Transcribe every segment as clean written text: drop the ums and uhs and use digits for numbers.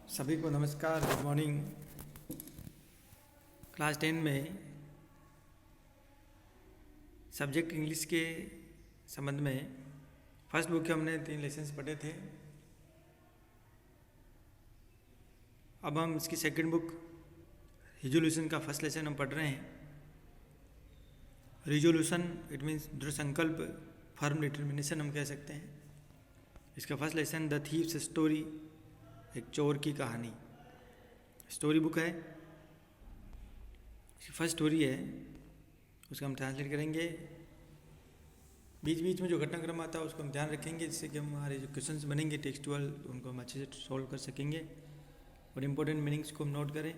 सभी को नमस्कार, गुड मॉर्निंग। क्लास 10 में सब्जेक्ट इंग्लिश के संबंध में फर्स्ट बुक के हमने 3 लेसन्स पढ़े थे। अब हम इसकी सेकंड बुक रिजोल्यूशन का फर्स्ट लेसन हम पढ़ रहे हैं। रिजोल्यूशन इट मीन्स दृढ़ संकल्प, फर्म डिटर्मिनेशन हम कह सकते हैं। इसका first lesson the thieves story, एक चोर की कहानी स्टोरी बुक है। फर्स्ट स्टोरी है, उसका हम ट्रांसलेट करेंगे। बीच बीच में जो घटनाक्रम आता है उसको हम ध्यान रखेंगे, जिससे कि हमारे जो क्वेश्चंस बनेंगे टेक्सचुअल उनको हम अच्छे से सॉल्व कर सकेंगे और इम्पोर्टेंट मीनिंग्स को हम नोट करें।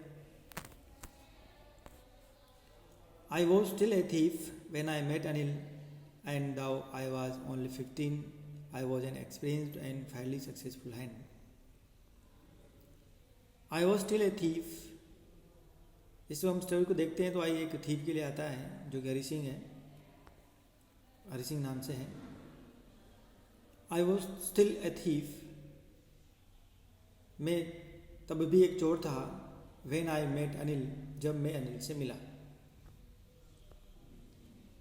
I was still a thief when I met Anil, and though I was only 15, I was an experienced and fairly successful hand. I was still a thief। इसमें हम story को देखते हैं तो आई एक थीफ के लिए आता है जो कि हरी सिंह है, हरी सिंह नाम से है। I was still a thief, मैं तब भी एक चोर था। When I met Anil, जब मैं अनिल से मिला।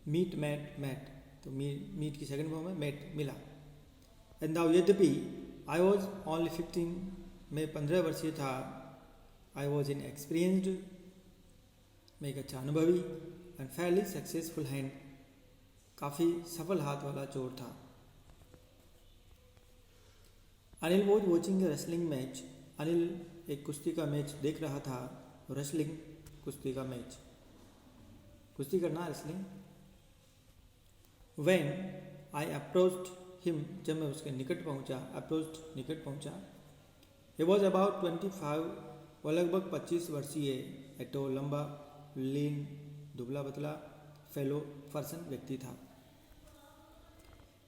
मीट मैट मैट, तो मीट की सेकंड फॉर्म है मैट, मिला। एंड दाउ, यद्यपि आई वॉज ओनली 15, मैं 15 वर्षीय था। आई वॉज इन एक्सपीरियंसड, मैं एक अच्छा अनुभवी। एंड फेयरली सक्सेसफुल हैंड, काफ़ी सफल हाथ वाला चोर था। Anil was watching the wrestling match, Anil एक कुश्ती का मैच देख रहा था। रेसलिंग कुश्ती का मैच, कुश्ती करना wrestling. When I approached him, जब मैं उसके निकट पहुंचा, approached निकट पहुंचा। He was about 25, वह लगभग 25 वर्षीय, a tall लंबा, lean दुबला पतला, fellow person व्यक्ति था।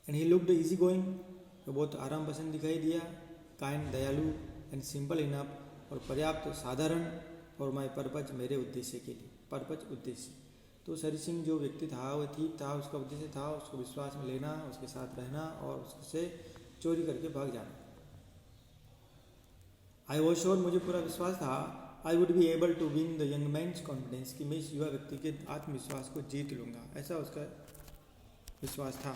And he looked easy going, वह बहुत आराम पसंद दिखाई दिया। kind दयालु, and simple enough, और पर्याप्त साधारण for my purpose, मेरे उद्देश्य के लिए। purpose उद्देश्य, तो हरी सिंह जो व्यक्ति था वो ठीक था, उसका उद्देश्य था उसको विश्वास में लेना, उसके साथ रहना और उससे चोरी करके भाग जाना। आई वॉज श्योर, मुझे पूरा विश्वास था। I would be able to win the young man's confidence, कि मैं इस युवा व्यक्ति के आत्मविश्वास को जीत लूँगा, ऐसा उसका विश्वास था।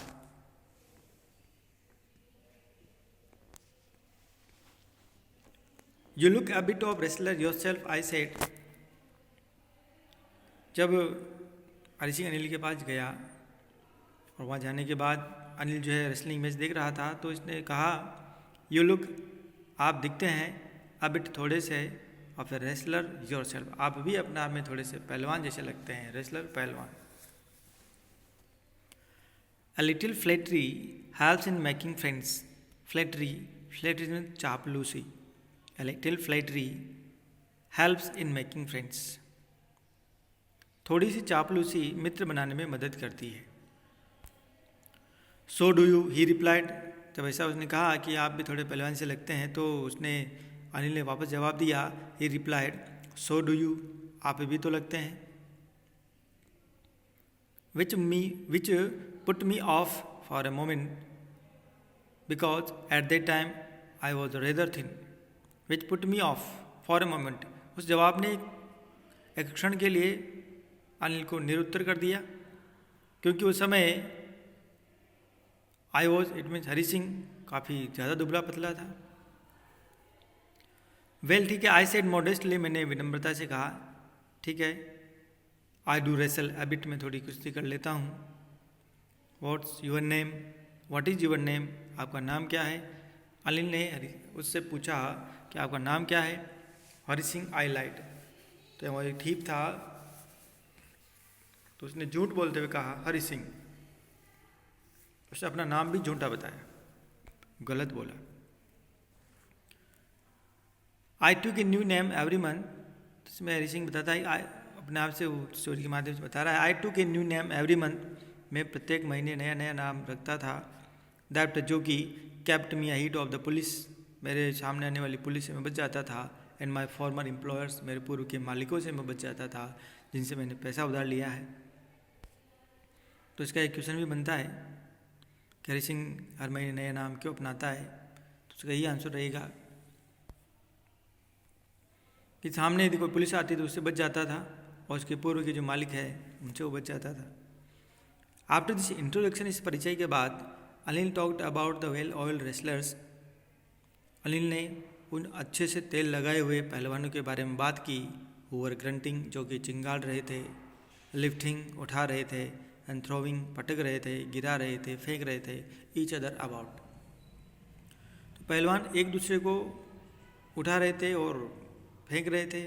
You look a bit of wrestler yourself, I said. जब हरी सिंह अनिल के पास गया और वहाँ जाने के बाद अनिल जो है रेसलिंग मैच देख रहा था, तो इसने कहा यू लुक, आप दिखते हैं, अबिट थोड़े से, और फिर रेसलर योरसेल्फ, आप भी अपने आप में थोड़े से पहलवान जैसे लगते हैं। रेसलर पहलवान। A little flattery helps in making friends, flattery, flattery में चापलूसी। A little flattery helps in making friends, थोड़ी सी चापलूसी मित्र बनाने में मदद करती है। So do you, he replied, जब ऐसा उसने कहा कि आप भी थोड़े पहलवान से लगते हैं, तो उसने अनिल ने वापस जवाब दिया, ही रिप्लाइड सो डू यू, आप भी तो लगते हैं। Which put me of for a moment, because at that time I was rather thin. Which put me of for a moment, उस जवाब ने एक क्षण के लिए अनिल को निरुत्तर कर दिया, क्योंकि उस समय I was, it means Hari Singh, काफ़ी ज़्यादा दुबला पतला था। वेल ठीक है, आई सेड मॉडेस्टली, मैंने विनम्रता से कहा ठीक है। आई डू रेसल अबिट, में थोड़ी कुश्ती कर लेता हूँ। What's your name, what is your name, आपका नाम क्या है। अनिल ने उससे पूछा कि आपका नाम क्या है। हरी सिंह आई लाइट, तो वह ठीक था, तो उसने झूठ बोलते हुए कहा हरी सिंह। उसने अपना नाम भी झूठा बताया, गलत बोला। I took a new name every month, इसमें हरी सिंह बताता है, अपने आप से स्टोरी के माध्यम से बता रहा है। I took a new name every month, मैं प्रत्येक महीने नया नया नाम रखता था। दैट, जो कि kept me ahead of the police, मेरे सामने आने वाली पुलिस से मैं बच जाता था। एंड माई फॉर्मर एम्प्लॉयर्स, मेरे पूर्व के मालिकों से मैं बच जाता था, जिनसे मैंने पैसा उधार लिया है। तो इसका एक क्वेश्चन भी बनता है कि हरी सिंह हर महीने नया नाम क्यों अपनाता है, तो उसका यही आंसर रहेगा कि सामने यदि कोई पुलिस आती तो उससे बच जाता था और उसके पूर्व के जो मालिक है उनसे वो बच जाता था। आफ्टर दिस इंट्रोडक्शन, इस परिचय के बाद Anil talked about the well oil wrestlers. Anil ने उन अच्छे से तेल लगाए हुए पहलवानों के बारे में बात की। ओवर ग्रंटिंग, जो कि चिंगाड़ रहे थे, लिफ्टिंग, उठा रहे थे, एंड थ्रोविंग, पटक रहे थे, गिरा रहे थे, फेंक रहे थे, ईच अदर अबाउट। तो पहलवान एक दूसरे को उठा रहे थे और फेंक रहे थे।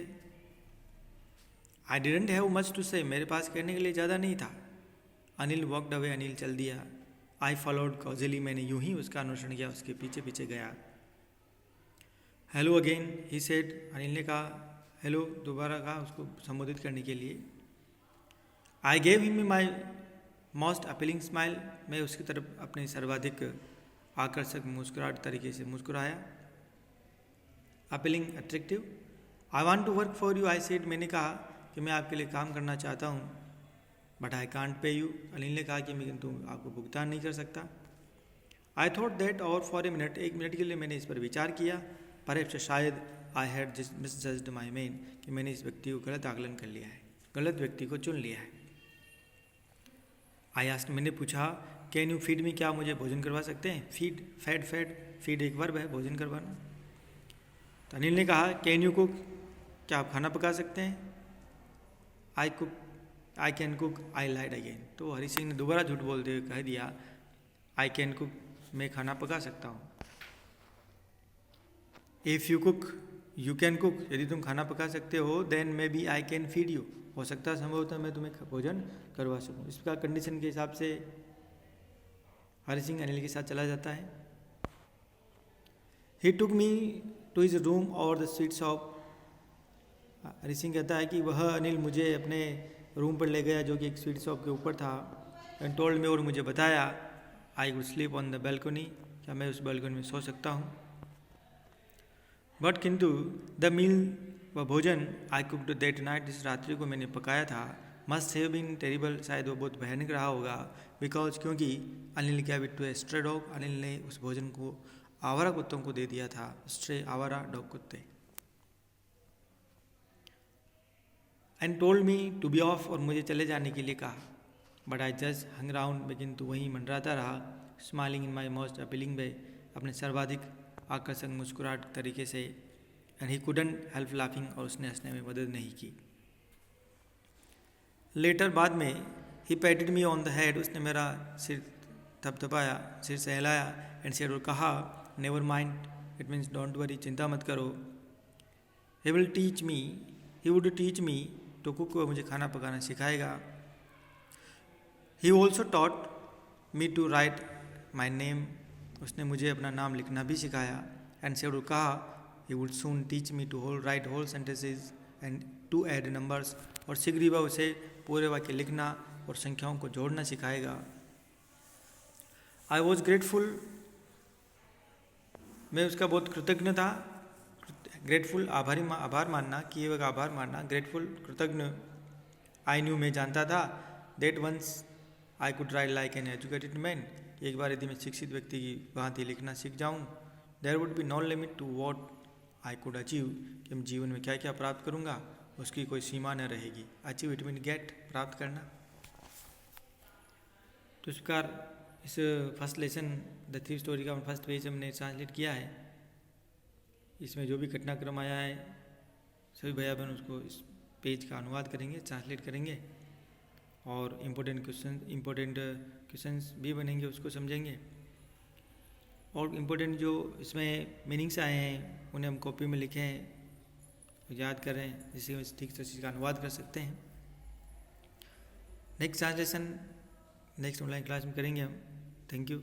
I didn't have much to say, मेरे पास कहने के लिए ज़्यादा नहीं था। अनिल वॉकड अवे, अनिल चल दिया। आई फॉलोड कॉजली, मैंने यूं ही उसका अनुसरण किया, उसके पीछे पीछे गया। Hello again he said, Anil ने कहा हेलो, दोबारा कहा उसको संबोधित करने के लिए। I gave him my most appealing smile, मैं उसकी तरफ अपने सर्वाधिक आकर्षक मुस्कुराहट तरीके से मुस्कुराया। Appealing, attractive. I want to work for you, I said, मैंने कहा कि मैं आपके लिए काम करना चाहता हूँ। But I can't pay you, Anil ने कहा कि मैं तो आपको भुगतान नहीं कर सकता। आई थॉट दैट, और फॉर ए मिनट, एक मिनट के लिए मैंने इस पर विचार किया। परहैप्स, शायद, आई हैड मिसजज्ड माई मैन, कि मैंने इस व्यक्ति को गलत आकलन कर लिया है, गलत व्यक्ति को चुन लिया है। आई आस्क्ड, मैंने पूछा, कैन यू फीड मी, क्या मुझे भोजन करवा सकते हैं? फीड, फैड, फीड एक वर्ब है, भोजन करवाना। तो अनिल ने कहा, कैन यू कुक, क्या आप खाना पका सकते हैं? I cook, I can cook, I lied again. तो हरी सिंह ने दोबारा झूठ बोलते हुए कह दिया, आई कैन कुक, मैं खाना पका सकता हूँ। If you cook you can cook, यदि तुम खाना पका सकते हो, then maybe I can feed you, हो सकता है संभवतः मैं तुम्हें भोजन करवा सकूँ। इस प्रकार कंडीशन के हिसाब से हरि सिंह अनिल के साथ चला जाता है। ही टुक मी टू हिज रूम और the sweet shop. Hari Singh कहता है कि वह अनिल मुझे अपने रूम पर ले गया, जो कि एक स्वीट शॉप के ऊपर था। एंड टोल्ड मी, और मुझे बताया, I would sleep on the balcony, क्या मैं उस बैल्कनी में सो सकता हूँ। बट किंतु द मील, वह भोजन, आई कुक्ड दैट नाइट, जिस रात्रि को मैंने पकाया था, मस्ट हैव बीन टेरिबल, शायद वो बहुत भयानक रहा होगा। बिकॉज, क्योंकि Anil gave it to a stray dog, Anil ने उस भोजन को आवारा कुत्तों को दे दिया था। स्ट्रे, आवारा, डॉग, कुत्ते। And told me to be off, और मुझे चले जाने के लिए कहा। But I just hung round, लेकिन तो वहीं मंडराता रहा। Smiling in my most appealing way, अपने सर्वाधिक आकर्षक मुस्कुराहट तरीके से। And he couldn't help laughing, और उसने हंसने में मदद नहीं की। लेटर, बाद में, he patted me on the head, उसने मेरा सिर थपथपाया, सिर सहलाया। एंड सेड, और कहा, never mind, it means don't worry, चिंता मत करो। He will teach me, he would teach me to cook, मुझे खाना पकाना सिखाएगा। He also taught me to write my name, उसने मुझे अपना नाम लिखना भी सिखाया। एंड सेड, और कहा, he would soon teach me to write whole sentences and to add numbers, और शीघ्र ही वह उसे पूरे वाक्य लिखना और संख्याओं को जोड़ना सिखाएगा। आई वॉज ग्रेटफुल, मैं उसका बहुत कृतज्ञ था। ग्रेटफुल, आभार मानना, किए हुए का आभार मानना, ग्रेटफुल, कृतज्ञ। आई न्यू, मैं जानता था। That once I could write like an educated man, एक बार यदि मैं शिक्षित व्यक्ति की भांति लिखना सीख जाऊँ। There would be no limit to what I could achieve, कि मैं जीवन में क्या क्या प्राप्त करूँगा, उसकी कोई सीमा न रहेगी। अचीव, इट मीन गेट, प्राप्त करना। तो इस प्रकार इस first lesson the thief story का फर्स्ट पेज हमने ट्रांसलेट किया है। इसमें जो भी घटनाक्रम आया है, सभी भैया बहन उसको इस पेज का अनुवाद करेंगे, ट्रांसलेट करेंगे, और इम्पोर्टेंट क्वेश्चंस भी बनेंगे, उसको समझेंगे। और इम्पोर्टेंट जो इसमें मीनिंग्स आए हैं उन्हें हम कॉपी में लिखें, याद करें, जिससे हम ठीक से चीज़ का अनुवाद कर सकते हैं। Next translation next online class में करेंगे हम। Thank you.